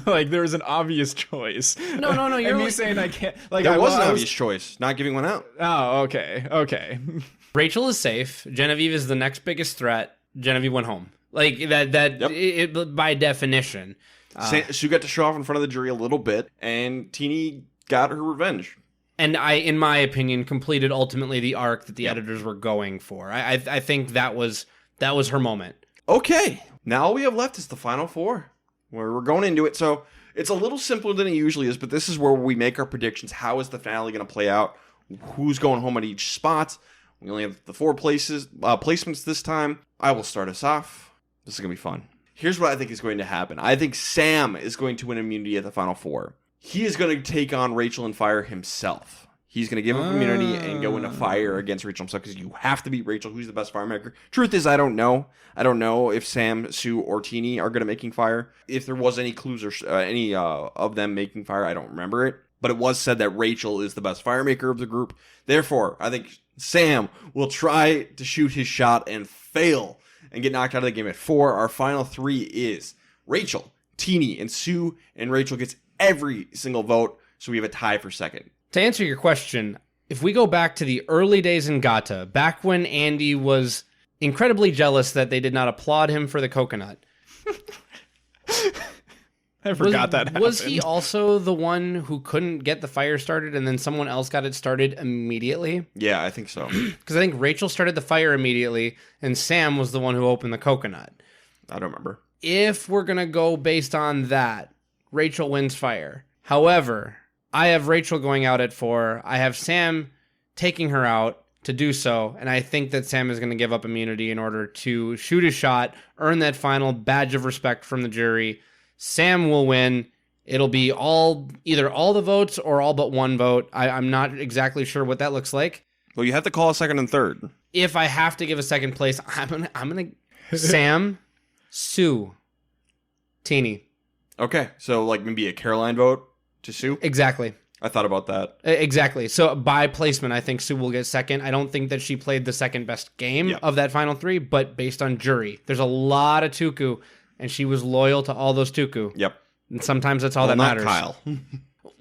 Speaker 1: like there was an obvious choice.
Speaker 3: No. You're
Speaker 1: and me saying I can't. Like
Speaker 2: there was an obvious choice, not giving one out.
Speaker 1: Oh, okay.
Speaker 3: Rachel is safe. Genevieve is the next biggest threat. Genevieve went home. Like that.
Speaker 2: Yep.
Speaker 3: It, by definition.
Speaker 2: Sue got to show off in front of the jury a little bit, and Teeny got her revenge.
Speaker 3: And in my opinion, completed ultimately the arc that the editors were going for. I think that was her moment.
Speaker 2: Okay, now all we have left is the final four, where we're going into it. So it's a little simpler than it usually is, but this is where we make our predictions. How is the finale going to play out? Who's going home at each spot? We only have the four placements this time. I will start us off. This is going to be fun. Here's what I think is going to happen. I think Sam is going to win immunity at the final four. He is going to take on Rachel and Fire himself. He's going to give up immunity and go into fire against Rachel himself because you have to beat Rachel, who's the best fire maker. Truth is, I don't know. I don't know if Sam, Sue, or Teeny are good at making fire. If there was any clues or any of them making fire, I don't remember it. But it was said that Rachel is the best fire maker of the group. Therefore, I think Sam will try to shoot his shot and fail and get knocked out of the game at 4. Our final 3 is Rachel, Teeny, and Sue. And Rachel gets every single vote, so we have a tie for second.
Speaker 3: To answer your question, if we go back to the early days in Gata, back when Andy was incredibly jealous that they did not applaud him for the coconut.
Speaker 1: I forgot that happened.
Speaker 3: Was he also the one who couldn't get the fire started and then someone else got it started immediately?
Speaker 2: Yeah, I think so.
Speaker 3: Because I think Rachel started the fire immediately and Sam was the one who opened the coconut.
Speaker 2: I don't remember.
Speaker 3: If we're going to go based on that, Rachel wins fire. However, I have Rachel going out at 4. I have Sam taking her out to do so, and I think that Sam is going to give up immunity in order to shoot a shot, earn that final badge of respect from the jury. Sam will win. It'll be either all the votes or all but one vote. I'm not exactly sure what that looks like.
Speaker 2: Well, you have to call a second and third.
Speaker 3: If I have to give a second place, I'm gonna Sam, Sue, Teeny.
Speaker 2: Okay, so like maybe a Caroline vote to Sue?
Speaker 3: Exactly.
Speaker 2: I thought about that.
Speaker 3: Exactly. So by placement, I think Sue will get second. I don't think that she played the second best game of that final 3, but based on jury. There's a lot of Tuku, and she was loyal to all those Tuku.
Speaker 2: Yep.
Speaker 3: And sometimes that's all that matters.
Speaker 2: Kyle.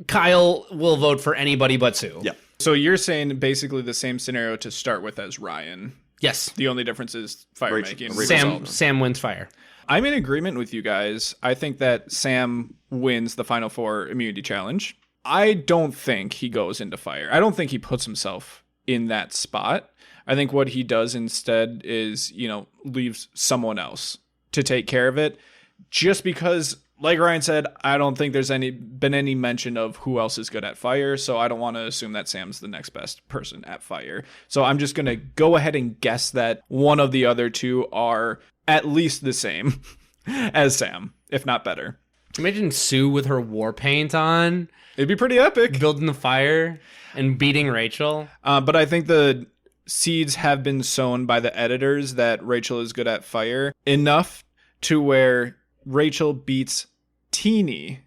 Speaker 3: Kyle will vote for anybody but Sue.
Speaker 2: Yep.
Speaker 1: So you're saying basically the same scenario to start with as Ryan.
Speaker 3: Yes.
Speaker 1: The only difference is fire
Speaker 2: Rachel.
Speaker 1: making.
Speaker 3: Sam wins fire.
Speaker 1: I'm in agreement with you guys. I think that Sam wins the Final Four immunity challenge. I don't think he goes into fire. I don't think he puts himself in that spot. I think what he does instead is, leaves someone else to take care of it. Just because, like Ryan said, I don't think there's been any mention of who else is good at fire. So I don't want to assume that Sam's the next best person at fire. So I'm just going to go ahead and guess that one of the other two are at least the same as Sam, if not better.
Speaker 3: Imagine Sue with her war paint on.
Speaker 1: It'd be pretty epic.
Speaker 3: Building the fire and beating Rachel.
Speaker 1: But I think the seeds have been sown by the editors that Rachel is good at fire enough to where Rachel beats Teeny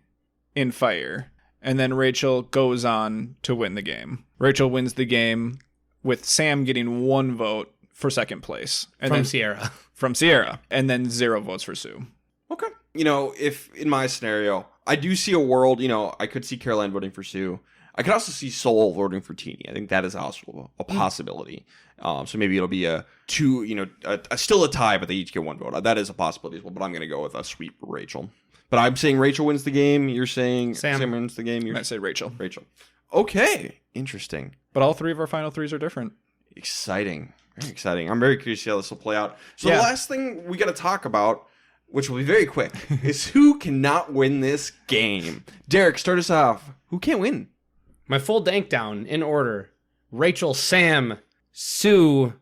Speaker 1: in fire. And then Rachel goes on to win the game. Rachel wins the game with Sam getting 1 vote for second place. And
Speaker 3: Sierra.
Speaker 1: From Sierra. And then 0 votes for Sue.
Speaker 2: Okay. If in my scenario, I do see a world, I could see Caroline voting for Sue. I could also see Soul voting for Teeny. I think that is also a possibility. So maybe it'll be still a tie, but they each get 1 vote. That is a possibility as well, but I'm going to go with a sweep for Rachel. But I'm saying Rachel wins the game. You're saying Sam wins the game.
Speaker 1: I say Rachel.
Speaker 2: Okay. Interesting.
Speaker 1: But all 3 of our final 3s are different.
Speaker 2: Exciting. Very exciting. I'm very curious to see how this will play out. So the last thing we got to talk about, which will be very quick, is who cannot win this game. Derek, start us off. Who can't win?
Speaker 3: My full dank down in order. Rachel, Sam, Sue,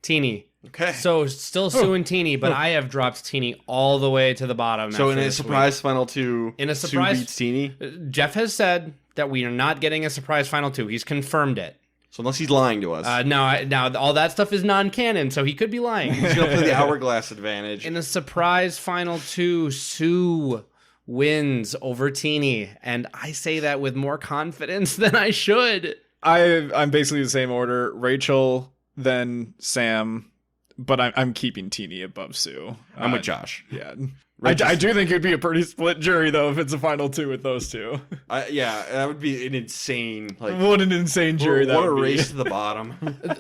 Speaker 3: Teeny.
Speaker 2: Okay.
Speaker 3: So still Sue and Teeny, but I have dropped Teeny all the way to the bottom.
Speaker 2: So in a surprise final two, Sue beats Teeny?
Speaker 3: Jeff has said that we are not getting a surprise final two. He's confirmed it.
Speaker 2: So unless he's lying to us.
Speaker 3: Now all that stuff is non-canon, so he could be lying.
Speaker 2: He's going to play the hourglass advantage.
Speaker 3: In the surprise final two, Sue wins over Teeny, and I say that with more confidence than I should.
Speaker 1: I'm basically the same order. Rachel, then Sam, but I'm keeping Teeny above Sue.
Speaker 2: I'm with Josh.
Speaker 1: Yeah. I do think it'd be a pretty split jury, though, if it's a final two with those two.
Speaker 2: Yeah, that would be an insane...
Speaker 1: what an insane jury that would be.
Speaker 2: What a race to the bottom.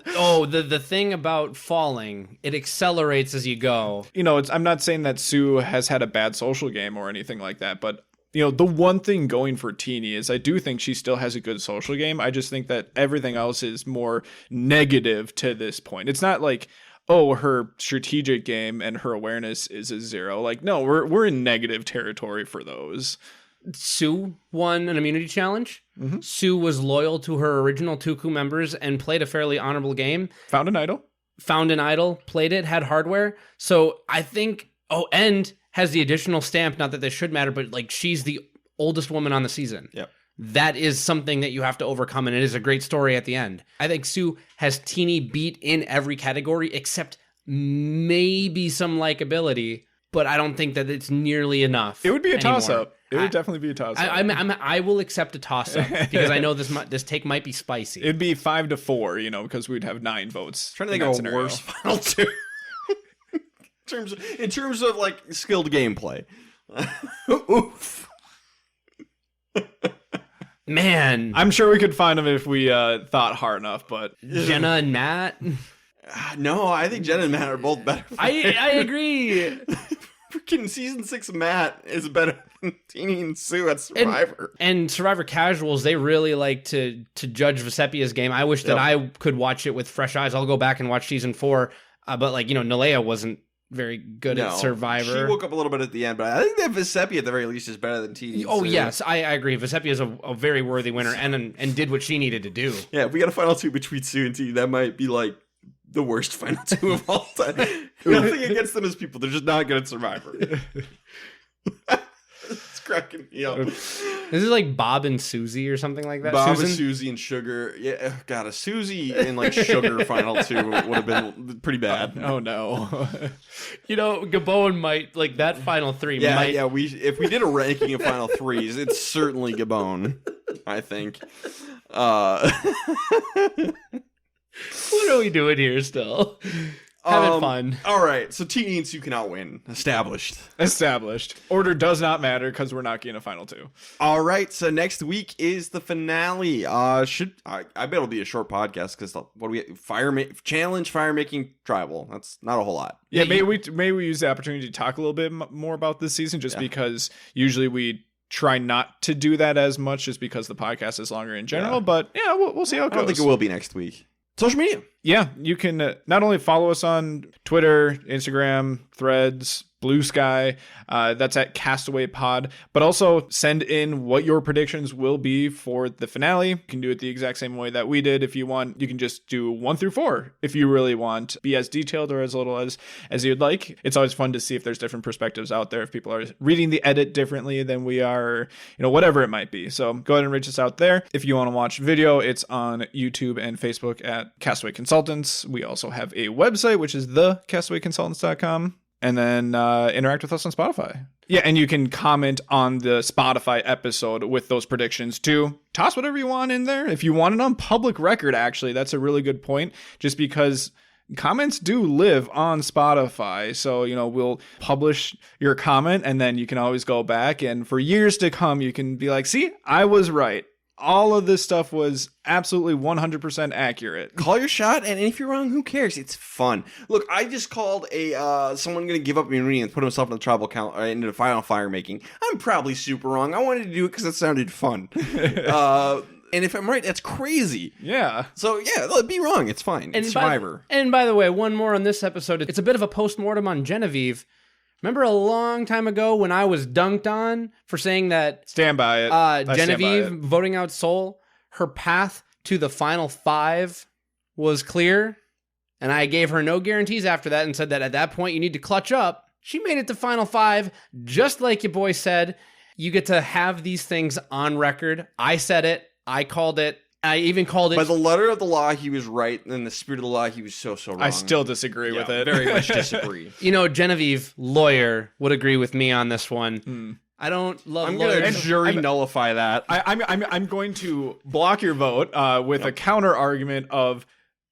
Speaker 3: The thing about falling, it accelerates as you go.
Speaker 1: I'm not saying that Sue has had a bad social game or anything like that, but... the one thing going for Teeny is I do think she still has a good social game. I just think that everything else is more negative to this point. It's not like, her strategic game and her awareness is a 0. No, we're in negative territory for those.
Speaker 3: Sue won an immunity challenge.
Speaker 1: Mm-hmm.
Speaker 3: Sue was loyal to her original Tuku members and played a fairly honorable game.
Speaker 1: Found an idol, played it, had hardware. So I think, and has the additional stamp, not that this should matter, but she's the oldest woman on the season.
Speaker 2: Yep.
Speaker 3: That is something that you have to overcome, and it is a great story at the end. I think Sue has Teeny beat in every category except maybe some likability, but I don't think that it's nearly enough.
Speaker 1: It would be a toss-up. It would definitely be a toss-up.
Speaker 3: I will accept a toss-up because I know this take might be spicy.
Speaker 1: It'd be 5-4, because we'd have 9 votes.
Speaker 2: I'm trying to think of a worse final two. In terms of skilled gameplay. Oof.
Speaker 3: Man,
Speaker 1: I'm sure we could find them if we thought hard enough, but
Speaker 3: Jenna and Matt.
Speaker 2: No, I think Jenna and Matt are both better.
Speaker 3: I agree.
Speaker 2: Freaking season 6 Matt is better than Teeny and Sue at Survivor.
Speaker 3: And Survivor casuals, they really like to judge Vesepia's game. I wish that I could watch it with fresh eyes. I'll go back and watch season 4, but Nalea wasn't very good at Survivor.
Speaker 2: She woke up a little bit at the end, but I think that Vesepia at the very least is better than Teeny.
Speaker 3: Yes, I agree. Vesepia is a very worthy winner and did what she needed to do.
Speaker 2: Yeah, if we got a final two between Sue and Teeny, that might be the worst final two of all time. Nothing against them as people, they're just not good at Survivor. It's cracking me up.
Speaker 3: This is like Bob and Susie or something like that.
Speaker 2: Bob and Susie and Sugar. Yeah, God, a Susie and Sugar final two would have been pretty bad.
Speaker 1: Oh no.
Speaker 3: Gabon might that final 3.
Speaker 2: Yeah, if we did a ranking of final 3s, it's certainly Gabon, I think.
Speaker 3: What are we doing here still? Having fun.
Speaker 2: All right, so Teeny and Sue cannot win. Established.
Speaker 1: Order does not matter because we're not getting a final 2.
Speaker 2: All right, so next week is the finale. I bet it'll be a short podcast because challenge fire making tribal. That's not a whole lot.
Speaker 1: Yeah, maybe we use the opportunity to talk a little bit more about this season, just because usually we try not to do that as much, just because the podcast is longer in general. Yeah. But we'll see how it goes.
Speaker 2: I don't think it will be next week. Social media.
Speaker 1: Yeah, you can not only follow us on Twitter, Instagram, Threads, Blue Sky, that's at Castaway Pod, but also send in what your predictions will be for the finale. You can do it the exact same way that we did. If you want, you can just do 1 through 4 if you really want. Be as detailed or as little as you'd like. It's always fun to see if there's different perspectives out there, if people are reading the edit differently than we are, whatever it might be. So go ahead and reach us out there. If you want to watch video, it's on YouTube and Facebook at Castaway Consultants. We also have a website, which is thecastawayconsultants.com. And then interact with us on Spotify. Yeah, and you can comment on the Spotify episode with those predictions too. Toss whatever you want in there. If you want it on public record, actually, that's a really good point. Just because comments do live on Spotify. So, we'll publish your comment and then you can always go back. And for years to come, you can be like, see, I was right. All of this stuff was absolutely 100% accurate.
Speaker 2: Call your shot, and if you're wrong, who cares? It's fun. Look, I just called someone going to give up immunity and put himself in the tribal count into the final fire making. I'm probably super wrong. I wanted to do it because it sounded fun. And if I'm right, that's crazy.
Speaker 1: Yeah.
Speaker 2: So, be wrong. It's fine. It's Survivor.
Speaker 3: And by the way, one more on this episode. It's a bit of a postmortem on Genevieve. Remember a long time ago when I was dunked on for saying that...
Speaker 1: Stand by it.
Speaker 3: Genevieve voting out Soul, her path to the final 5 was clear, and I gave her no guarantees after that and said that at that point you need to clutch up. She made it to Final 5, just like your boy said. You get to have these things on record. I said it. I called it. I even called it.
Speaker 2: By the letter of the law, he was right. And in the spirit of the law, he was so wrong.
Speaker 1: I still disagree with it.
Speaker 2: Very much disagree.
Speaker 3: Genevieve, lawyer, would agree with me on this one. I don't love
Speaker 2: I'm going to jury nullify that.
Speaker 1: I'm going to block your vote with a counter argument of,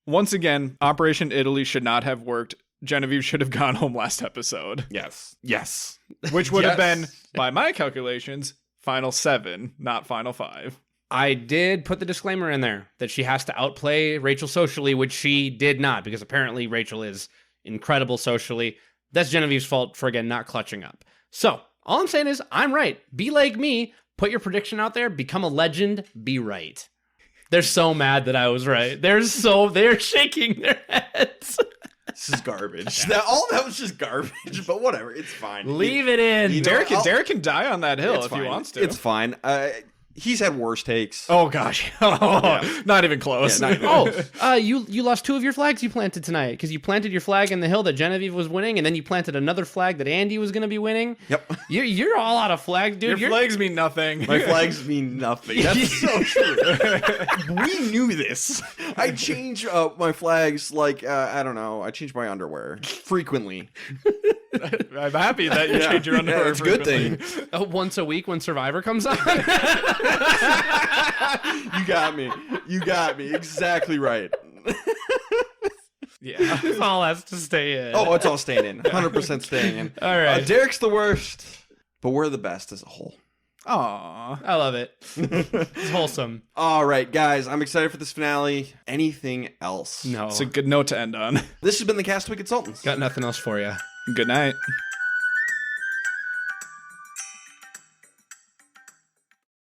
Speaker 1: once again, Operation Italy should not have worked. Genevieve should have gone home last episode.
Speaker 2: Yes.
Speaker 1: Which would have been, by my calculations, Final 7, not Final 5.
Speaker 3: I did put the disclaimer in there that she has to outplay Rachel socially, which she did not, because apparently Rachel is incredible socially. That's Genevieve's fault for, again, not clutching up. So, all I'm saying is, I'm right. Be like me. Put your prediction out there. Become a legend. Be right. They're so mad that I was right. They're shaking their heads.
Speaker 2: This is garbage. All that was just garbage, but whatever. It's fine.
Speaker 3: Leave it in.
Speaker 1: Derek can die on that hill if he wants to.
Speaker 2: It's fine. He's had worse takes.
Speaker 1: Oh gosh, not even close.
Speaker 2: Yeah, not even close.
Speaker 3: You lost 2 of your flags you planted tonight because you planted your flag in the hill that Genevieve was winning, and then you planted another flag that Andy was going to be winning.
Speaker 2: Yep.
Speaker 3: You're all out of flags, dude.
Speaker 1: Your flags mean nothing.
Speaker 2: My flags mean nothing. That's so true. We knew this. I change my flags like I don't know. I change my underwear frequently.
Speaker 1: I'm happy that you change your underwear.
Speaker 2: It's a good thing.
Speaker 3: Once a week when Survivor comes on.
Speaker 2: You got me. Exactly right.
Speaker 1: Yeah.
Speaker 3: This all has to stay in.
Speaker 2: Oh, it's all staying in. 100% staying in.
Speaker 3: All right.
Speaker 2: Derek's the worst, but we're the best as a whole.
Speaker 1: Aw.
Speaker 3: I love it. It's wholesome.
Speaker 2: All right, guys. I'm excited for this finale. Anything else?
Speaker 3: No.
Speaker 1: It's a good note to end on.
Speaker 2: This has been the Castaway Consultants.
Speaker 3: Got nothing else for you.
Speaker 1: Good night.